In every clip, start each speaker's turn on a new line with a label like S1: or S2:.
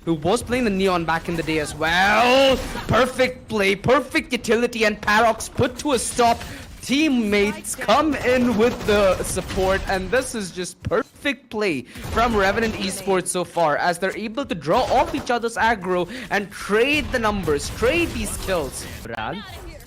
S1: who was playing the Neon back in the day as well. Perfect play, perfect utility, and Parox put to a stop. Teammates come in with the support, and this is just perfect play from Revenant Esports so far, as they're able to draw off each other's aggro and trade the numbers, trade these kills.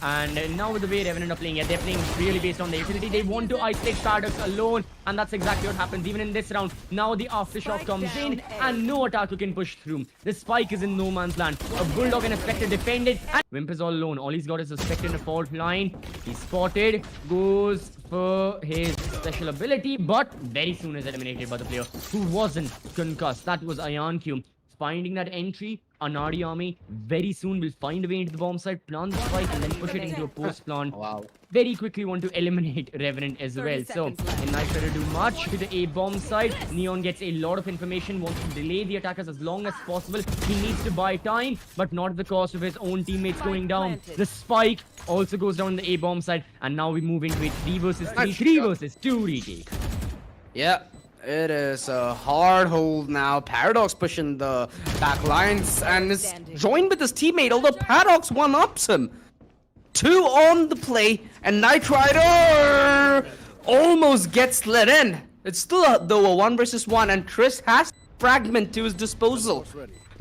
S2: And now with the way Revenant are playing, they're playing really based on the utility. They want to isolate Paradox alone, and that's exactly what happens even in this round. Now the aftershock comes in, and no attacker can push through. The spike is in no man's land. A Bulldog and a Spectre defend it, and Wimp is all alone. All he's got is a Spectre in a fault line. He's spotted, goes for his special ability, but very soon is eliminated by the player who wasn't concussed. That was IonQ. Finding that entry, Anaadi army very soon will find a way into the bomb site, plant the spike, and then push it into a post plant.
S1: Wow.
S2: Very quickly want to eliminate Revenant as well. So, in not trying to do much to the A bomb side, Neon gets a lot of information, wants to delay the attackers as long as possible. He needs to buy time, but not at the cost of his own teammates going down. The spike also goes down the A bomb side, and now we move into a 3 versus 3, 3 versus 2 retake.
S1: Yeah. It is a hard hold now. Paradox pushing the back lines and is joined with his teammate, although Paradox one-ups him. 2 on the play, and Knight Rider almost gets let in. It's still though a 1 versus 1, and Triss has fragment to his disposal.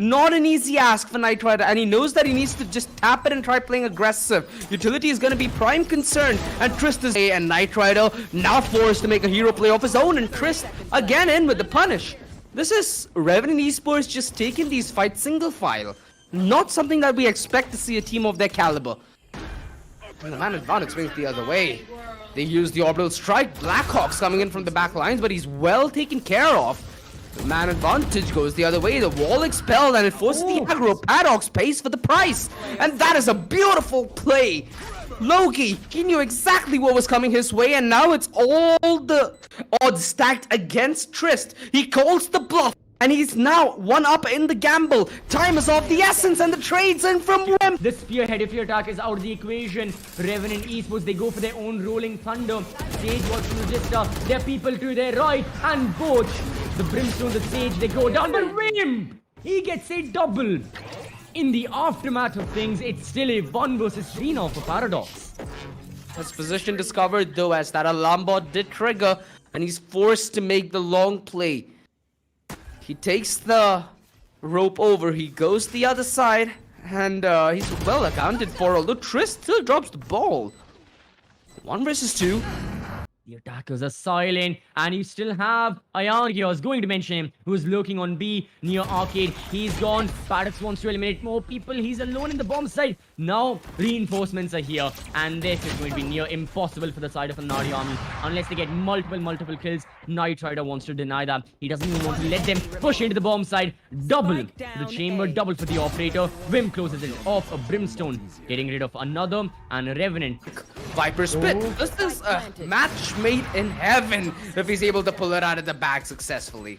S1: Not an easy ask for Knight Rider, and he knows that he needs to just tap it and try playing aggressive. Utility is going to be prime concern, and Trist is and Knight Rider now forced to make a hero play of his own, and Trist again in with the punish. This is Revenant Esports just taking these fights single file. Not something that we expect to see a team of their caliber. And the man advantage swings the other way. They use the orbital strike. Blackhawk's coming in from the back lines, but he's well taken care of. The man advantage goes the other way. The wall expelled, and it forces the aggro. Paradox pays for the price, and that is a beautiful play. Loki, he knew exactly what was coming his way, and now it's all the odds stacked against Trist. He calls the bluff, and he's now 1 up in the gamble. Time is of the essence, and the trade's in from Wimp.
S2: The spearhead if your attack is out of the equation. Revenant Esports, they go for their own rolling thunder. Sage watching Regista, their people to their right, and Boach. The Brimstone, the Sage, they go down, but Wimp! He gets a double. In the aftermath of things, it's still a 1 versus 3 now for Paradox.
S1: His position discovered though, as that alarm bot did trigger, and he's forced to make the long play. He takes the rope over, he goes the other side, and he's well accounted for, although Trist still drops the ball. 1 versus 2.
S2: The attackers are silent, and you still have IonQ. I was going to mention him, who's lurking on B near Arcade. He's gone. Paradox wants to eliminate more people. He's alone in the bomb site. Now, reinforcements are here, and this is going to be near impossible for the side of the Anaadi army. Unless they get multiple kills, Knight Rider wants to deny that. He doesn't even want to let them push into the bomb site. Double the chamber, double for the operator. Wim closes it off. A Brimstone getting rid of another, and a Revenant.
S1: Viper Spit.
S2: Oh.
S1: This is a match made in heaven if he's able to pull it out of the bag successfully.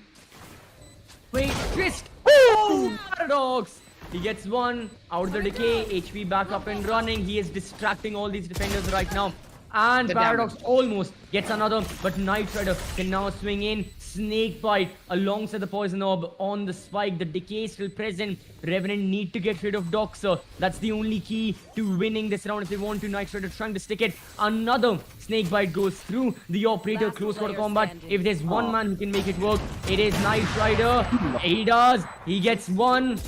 S2: Wait, Trist! Oh, Paradox! He gets 1 out of the decay, HP back up and running. He is distracting all these defenders right now. And Paradox almost gets another, but Knight Rider can now swing in. Snake Bite alongside the Poison Orb on the spike. The decay is still present. Revenant need to get rid of Doxer. That's the only key to winning this round if they want to. Knight Rider trying to stick it. Another Snake Bite goes through. The operator close quarter combat. If there's one man who can make it work, it is Knight Rider. He does. He gets 1.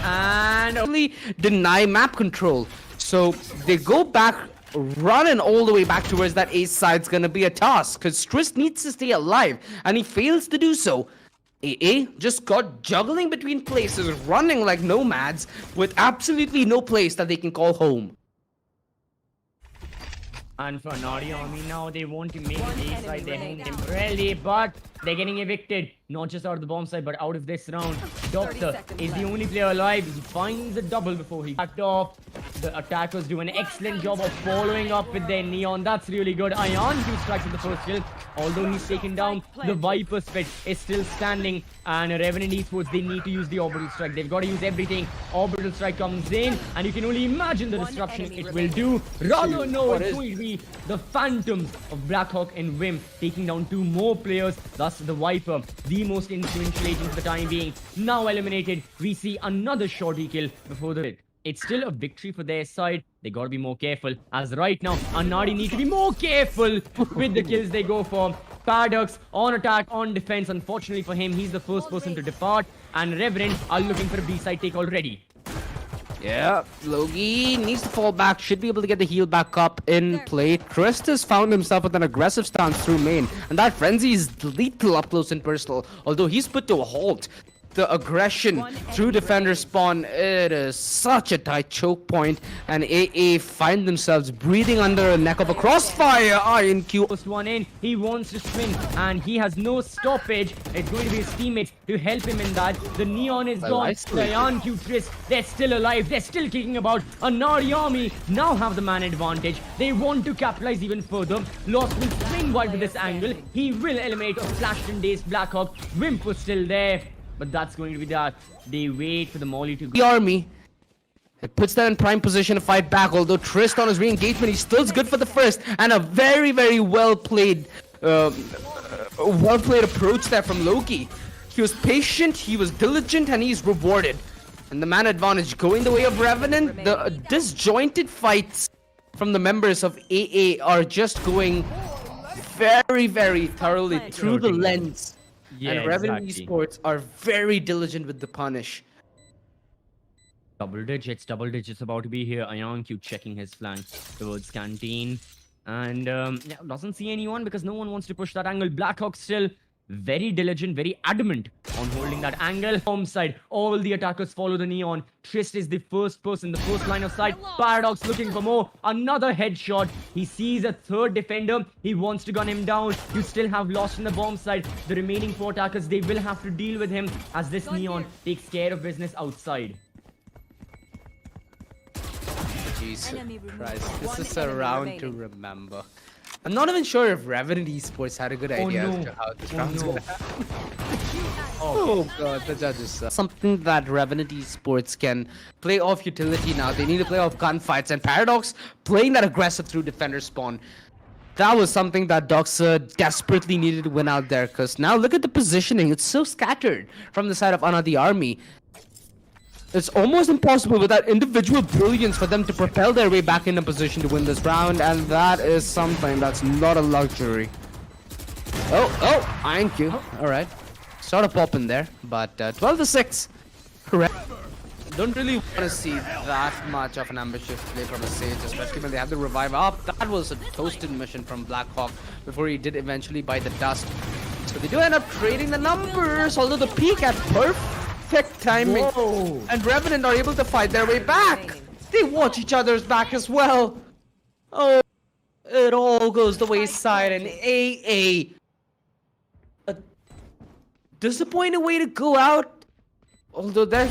S2: And
S1: Only deny map control. So they go back, running all the way back towards that ace side's gonna be a task, because Trist needs to stay alive, and he fails to do so. AA just got juggling between places, running like nomads, with absolutely no place that they can call home.
S2: And for Anaadi army now, they want to make the A side their home temporarily, but they're getting evicted. Not just out of the bomb side, but out of this round. Doctor is the only player alive. He finds a double before he backed off. The attackers do an excellent job of following up with their Neon. That's really good. IonQ strikes at the first kill. Although he's taken down, the Viper Spit is still standing. And Revenant Esports, they need to use the Orbital Strike. They've got to use everything. Orbital Strike comes in, and you can only imagine the disruption it will do. Rather, no, it's going to be the Phantoms of Blackhawk and Wim taking down 2 more players. Thus, the Viper, the the most influential agent for the time being. Now eliminated, we see another shorty kill before the hit. It's still a victory for their side. They gotta be more careful. As right now, Anaadi need to be more careful with the kills they go for. Paradox on attack, on defense. Unfortunately for him, he's the first person to depart. And Revenant are looking for a B-side take already.
S1: Yeah, Logi needs to fall back, should be able to get the heal back up in play. Trist has found himself with an aggressive stance through main, and that frenzy is lethal up close and personal. Although he's put to a halt. The aggression through defender spawn, it is such a tight choke point, and AA find themselves breathing under a neck of a crossfire. INQ.
S2: First one in, he wants to swing, and he has no stoppage. It's going to be his teammates to help him in that. The Neon is gone. The INQ Trist, they're still alive. They're still kicking about. Anaadi army now have the man advantage. They want to capitalize even further. Lost will swing wide with this angle. He will eliminate a flashed and dazed Blackhawk. Wimp was still there. But that's going to be that. They wait for the molly to go.
S1: The army. It puts them in prime position to fight back. Although Trist on his re-engagement, he's still good for the first. And a very, very well-played approach there from Loki. He was patient, he was diligent, and he's rewarded. And the man advantage going the way of Revenant. The disjointed fights from the members of AA are just going very, very thoroughly through the lens.
S2: Yeah,
S1: and Revenant Esports are very diligent with the punish.
S2: Double digits about to be here. IonQ checking his flank towards Canteen. And yeah, doesn't see anyone because no one wants to push that angle. Blackhawk still very diligent, very adamant on holding that angle. Home side, all the attackers follow the Neon. Trist is the first person, the first line of sight. Paradox looking for more. Another headshot. He sees a third defender. He wants to gun him down. You still have Lost in the bomb side. The remaining 4 attackers, they will have to deal with him as this Neon takes care of business outside.
S1: Jesus Christ, this is a round to remember. I'm not even sure if Revenant Esports had a good idea as to how this round's gonna happen. Oh god, the judges suck. Something that Revenant Esports can play off utility now. They need to play off gunfights, and Paradox playing that aggressive through defender spawn. That was something that Doxa desperately needed to win out there, because now look at the positioning. It's so scattered from the side of Anaadi army. It's almost impossible with that individual brilliance for them to propel their way back into position to win this round, and that is something that's not a luxury. Oh, INQ. Alright. Sort of popping there, but 12-6. Correct. Don't really want to see that much of an ambitious play from a Sage, especially when they have the revive up. That was a toasted mission from Blackhawk before he did eventually bite the dust. So they do end up trading the numbers, although the peak at perfect timing. Whoa. And Revenant are able to fight their way back. They watch each other's back as well. Oh, it all goes the wayside, and AA, a disappointing way to go out. Although they're